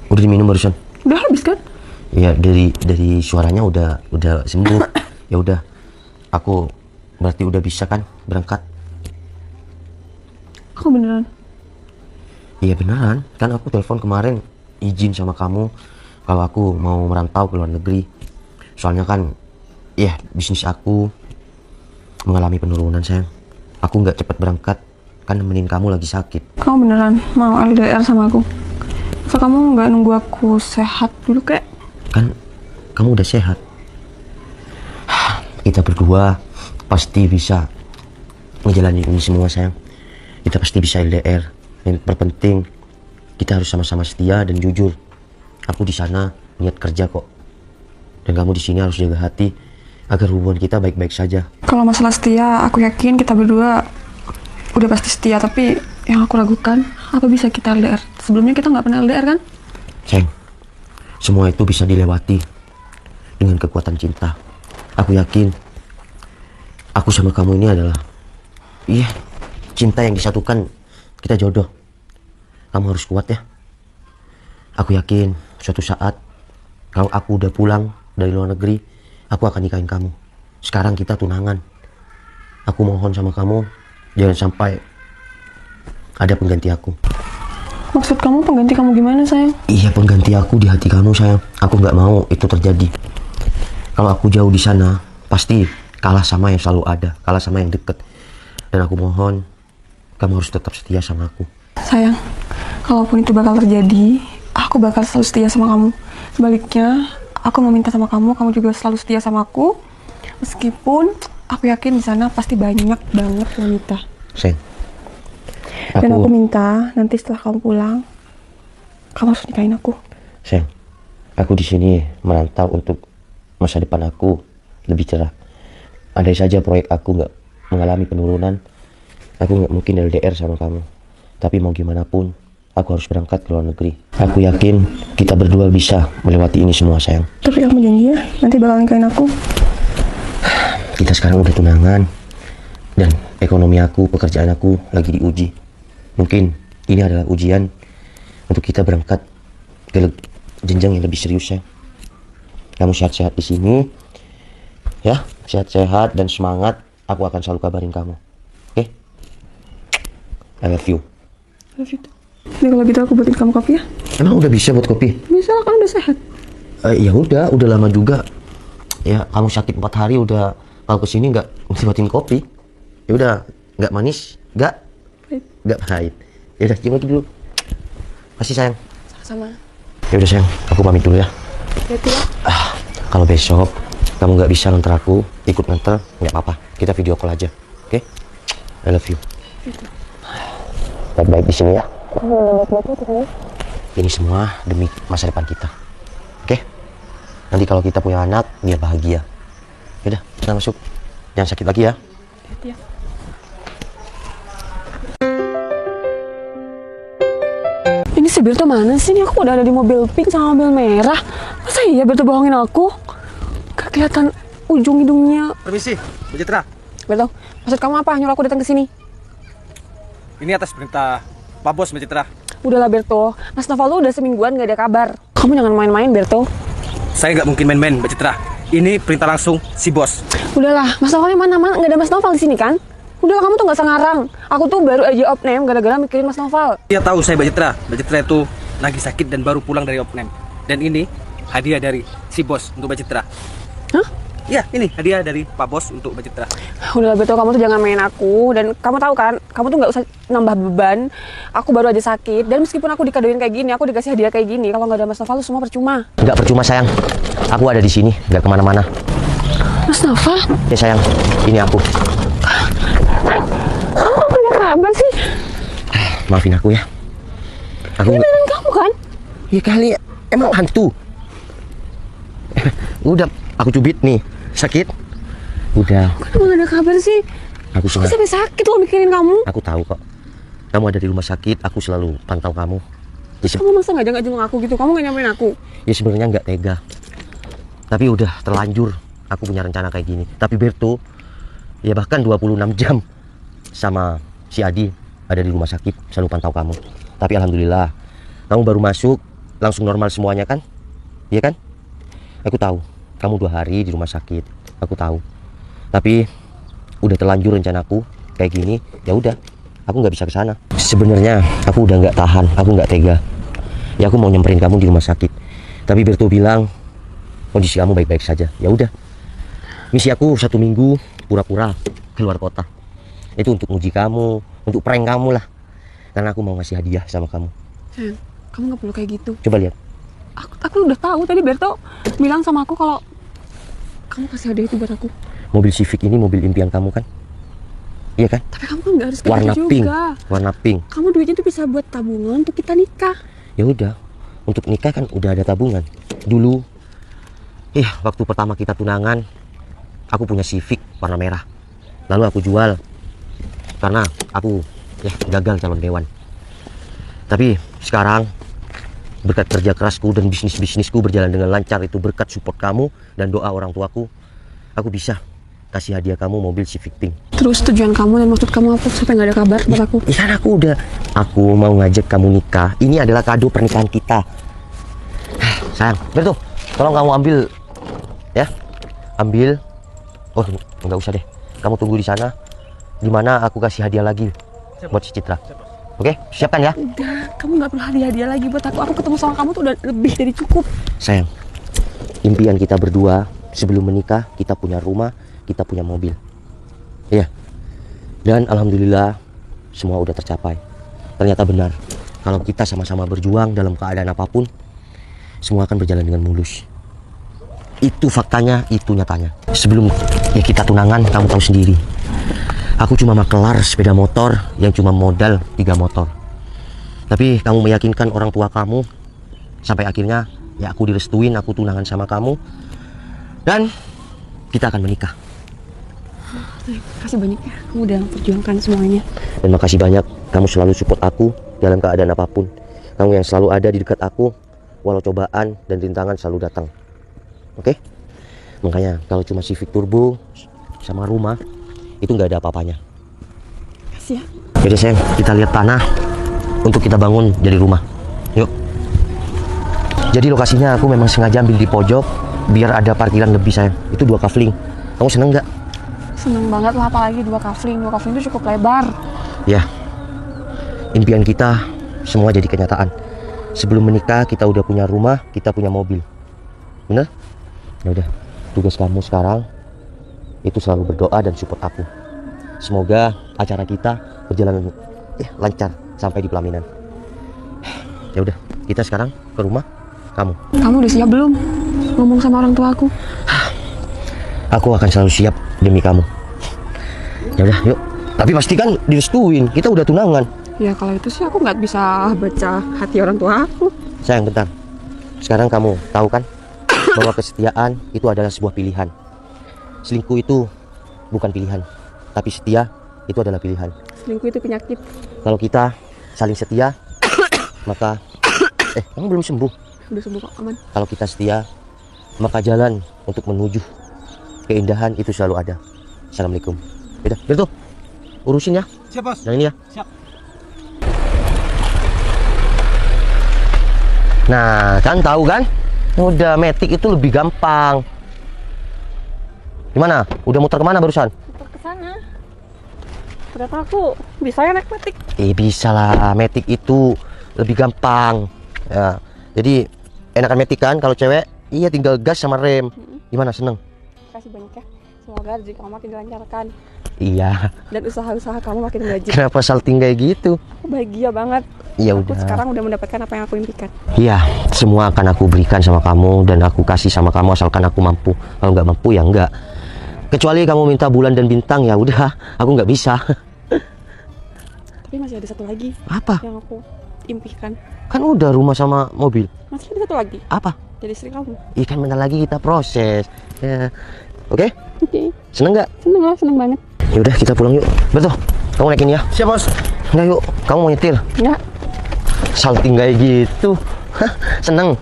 Udah diminum barusan? Udah habis kan? Iya, dari suaranya udah sembuh. Ya udah, aku berarti udah bisa kan berangkat? Kok beneran? Iya beneran, kan aku telepon kemarin izin sama kamu kalau aku mau merantau ke luar negeri. Soalnya kan, ya bisnis aku mengalami penurunan sayang. Aku nggak cepat berangkat, kan nemenin kamu lagi sakit. Kamu beneran mau LDR sama aku? Masa kamu nggak nunggu aku sehat dulu kek? Kan kamu udah sehat. Kita berdua pasti bisa ngejalanin ini semua sayang. Kita pasti bisa LDR. Yang terpenting kita harus sama-sama setia dan jujur. Aku di sana niat kerja kok. Dan kamu di sini harus jaga hati agar hubungan kita baik-baik saja. Kalau masalah setia, aku yakin kita berdua udah pasti setia. Tapi yang aku ragukan, apa bisa kita LDR? Sebelumnya kita nggak pernah LDR kan? Sayang, semua itu bisa dilewati dengan kekuatan cinta. Aku yakin aku sama kamu ini adalah cinta yang disatukan. Kita jodoh. Kamu harus kuat ya. Aku yakin suatu saat kalau aku udah pulang dari luar negeri, aku akan nikahin kamu. Sekarang kita tunangan. Aku mohon sama kamu, jangan sampai ada pengganti aku. Maksud kamu pengganti kamu gimana sayang? Iya, pengganti aku di hati kamu sayang. Aku nggak mau itu terjadi. Kalau aku jauh di sana, pasti kalah sama yang selalu ada, kalah sama yang deket. Dan aku mohon kamu harus tetap setia sama aku. Sayang, kalaupun itu bakal terjadi, aku bakal selalu setia sama kamu. Sebaliknya, aku mau minta sama kamu, kamu juga selalu setia sama aku. Meskipun aku yakin di sana pasti banyak banget wanita. Sayang, Dan aku minta nanti setelah kamu pulang, kamu harus nikahin aku. sayang, aku di sini merantau untuk masa depan aku lebih cerah. Andai saja proyek aku nggak mengalami penurunan, aku nggak mungkin LDR sama kamu. Tapi mau gimana pun, aku harus berangkat ke luar negeri. Aku yakin kita berdua bisa melewati ini semua sayang. Tapi kamu janji ya, nanti bakal nikahin aku. Kita sekarang udah tunangan, dan ekonomi aku, pekerjaan aku lagi diuji. Mungkin ini adalah ujian untuk kita berangkat ke jenjang yang lebih serius ya. Kamu sehat-sehat di sini, ya, sehat-sehat dan semangat. Aku akan selalu kabarin kamu. Oke? I love you. Love you too. Jadi kalau gitu aku buatin kamu kopi ya? Emang udah bisa buat kopi? Bisa lah, kan udah sehat. Ya udah lama juga. Ya kamu sakit 4 hari udah kalau kesini nggak buatin kopi. Ya udah, nggak manis, nggak pahit. Ya udah, cium lagi dulu. Masih sayang. Sama-sama. Ya udah sayang, aku pamit dulu ya. Hati ya. Kalau besok kamu nggak bisa nganter aku, ikut nganter, nggak apa-apa. Kita video call aja, oke? I love you. Baik-baik di sini ya. Ini semua demi masa depan kita, oke? Nanti kalau kita punya anak, dia bahagia. Yaudah, kita masuk. Jangan sakit lagi ya. Hati ya. Ini si Berto mana sih? Ini aku udah ada di mobil pink sama mobil merah. Masa iya Berto bohongin aku? Gak kelihatan ujung hidungnya. Permisi, Bu Citra. Berto, maksud kamu apa? Nyuruh aku datang ke sini? Ini atas perintah Pak Bos, Bu Citra. Udahlah Berto, Mas Noval lu udah semingguan gak ada kabar. Kamu jangan main-main Berto. Saya nggak mungkin main-main, Bu Citra. Ini perintah langsung si Bos. Udahlah, Mas Novalnya mana-mana, nggak ada Mas Noval di sini kan? Udahlah, kamu tuh nggak usah ngarang. Aku tuh baru aja opname gara-gara mikirin Mas Noval. Dia tahu saya, Bu Citra. Bu Citra itu lagi sakit dan baru pulang dari opname. Dan ini hadiah dari si Bos untuk Bu Citra. Hah? Ya, ini hadiah dari Pak Bos untuk Bu Citra. Udahlah Berto, kamu tuh jangan main aku. Dan kamu tahu kan, kamu tuh nggak usah nambah beban. Aku baru aja sakit. Dan meskipun aku dikadoin kayak gini, aku dikasih hadiah kayak gini. Kalau nggak ada Mas Noval, semua percuma. Nggak percuma sayang. Aku ada di sini, nggak kemana-mana. Mas Noval? Ya sayang, ini aku. Kamu punya kabar sih? Maafin aku ya. Aku Ini beneran kamu kan? ya kali emang hantu. Udah, aku cubit nih. Sakit? Udah. Kenapa nggak ada kabar sih? Aku Aku sengaja. sampai sakit loh mikirin kamu. Aku tahu kok. Kamu ada di rumah sakit. Aku selalu pantau kamu. Ya, Kamu masa nggak jenguk aku gitu? Kamu nggak nyamperin aku? ya sebenarnya nggak tega. Tapi udah terlanjur. Aku punya rencana kayak gini. Tapi Berto, ya bahkan 26 jam sama si Adi ada di rumah sakit selalu pantau kamu. Tapi alhamdulillah, kamu baru masuk langsung normal semuanya kan? Iya kan? Aku tahu kamu 2 hari di rumah sakit, aku tahu. Tapi udah terlanjur rencanaku kayak gini, ya udah, aku nggak bisa ke sana. Sebenarnya aku udah nggak tahan, aku nggak tega. Ya aku mau nyamperin kamu di rumah sakit. Tapi Berto bilang kondisi kamu baik-baik saja. Ya udah, misi aku 1 minggu pura-pura keluar kota. Itu untuk uji kamu, untuk prank kamu lah. Karena aku mau ngasih hadiah sama kamu. Sayang, kamu nggak perlu kayak gitu. Coba lihat. Aku udah tahu tadi Berto bilang sama aku kalau kamu kasih hadiah itu buat aku. Mobil Civic ini mobil impian kamu kan? Iya kan? Tapi kamu kan nggak harus kayak Warna gitu pink, juga. warna pink. Kamu duitnya tuh bisa buat tabungan untuk kita nikah. Ya udah, untuk nikah kan udah ada tabungan. Dulu, waktu pertama kita tunangan, aku punya Civic warna merah. Lalu aku jual karena aku gagal calon dewan. Tapi sekarang berkat kerja kerasku dan bisnisku berjalan dengan lancar, itu berkat support kamu dan doa orang tuaku, aku bisa kasih hadiah kamu mobil Civic Pink. Terus tujuan kamu dan maksud kamu apa sampai nggak ada kabar buat aku? Iya kan aku mau ngajak kamu nikah. Ini adalah kado pernikahan kita. Sayang, Berto, tolong kamu ambil ya. Ambil. Oh, nggak usah deh. Kamu tunggu di sana. Dimana aku kasih hadiah lagi buat si Citra. Oke, siapkan ya. Udah, kamu nggak perlu hadiah-hadiah lagi buat aku. Aku ketemu sama kamu tuh udah lebih dari cukup. Sayang, impian kita berdua sebelum menikah, kita punya rumah, kita punya mobil. Iya. Dan alhamdulillah semua udah tercapai. Ternyata benar, kalau kita sama-sama berjuang dalam keadaan apapun, semua akan berjalan dengan mulus. Itu faktanya, itu nyatanya. Sebelum kita tunangan, kamu tahu sendiri, aku cuma makelar sepeda motor yang cuma modal 3 motor. Tapi kamu meyakinkan orang tua kamu, sampai akhirnya aku direstuin, aku tunangan sama kamu, dan kita akan menikah. Terima kasih banyak ya, kamu udah memperjuangkan semuanya. Dan makasih banyak, kamu selalu support aku dalam keadaan apapun. Kamu yang selalu ada di dekat aku, walau cobaan dan rintangan selalu datang. Oke? Makanya kalau cuma Civic Turbo sama rumah, itu nggak ada apa-apanya. Kasih ya. Jadi sayang, kita lihat tanah untuk kita bangun jadi rumah. Yuk. Jadi lokasinya aku memang sengaja ambil di pojok biar ada parkiran lebih sayang. Itu 2 kafling. Kamu seneng nggak? Seneng banget lah, apalagi 2 kafling. 2 kafling itu cukup lebar. Ya. Impian kita semua jadi kenyataan. Sebelum menikah kita udah punya rumah, kita punya mobil. Bener? Ya udah. Tugas kamu sekarang itu selalu berdoa dan support aku. Semoga acara kita berjalan lancar sampai di pelaminan. Ya udah, kita sekarang ke rumah kamu. Kamu udah siap belum ngomong sama orang tua aku? Aku akan selalu siap demi kamu. Ya udah, yuk. Tapi pastikan direstuin. Kita udah tunangan. Ya kalau itu sih aku nggak bisa baca hati orang tua aku. Sayang, bentar. Sekarang kamu tahu kan bahwa kesetiaan itu adalah sebuah pilihan. Selingkuh itu bukan pilihan, tapi setia itu adalah pilihan. Selingkuh itu penyakit. Kalau kita saling setia, maka kamu belum sembuh. Udah sembuh kok, aman. Kalau kita setia, maka jalan untuk menuju keindahan itu selalu ada. Assalamualaikum. Udah, Berto, urusin ya. Siap, Bos. Yang ini ya. Siap. Nah, kan tahu kan? Udah Matic itu lebih gampang. Gimana? Udah muter kemana barusan? Muter ke sana. Ternyata aku bisa ya naik Matic. Bisa lah, Matic itu lebih gampang. Ya, jadi enakan Matic kan kalau cewek? Iya, tinggal gas sama rem. Gimana, seneng? Kasih banyak ya. Semoga rezeki kamu makin dilancarkan Iya. dan usaha-usaha kamu makin maju. Kenapa salting kayak gitu? Aku bahagia banget. Ya Aku udah. sekarang udah mendapatkan apa yang aku impikan. Iya, semua akan aku berikan sama kamu dan aku kasih sama kamu asalkan aku mampu. Kalau nggak mampu ya enggak. Kecuali kamu minta bulan dan bintang, ya udah, aku nggak bisa. Tapi masih ada satu lagi Apa? yang aku impikan. Kan udah rumah sama mobil. Masih ada satu lagi. Apa? Jadi istri kamu. Ikan bentar lagi kita proses. Ya. Oke? Oke. Seneng nggak? Seneng lah, seneng banget. Ya udah kita pulang yuk. Betul. Kamu naikin ya? Siap, Bos. Enggak yuk. Kamu mau nyetir? Enggak. Salting kayak gitu. Hah, seneng.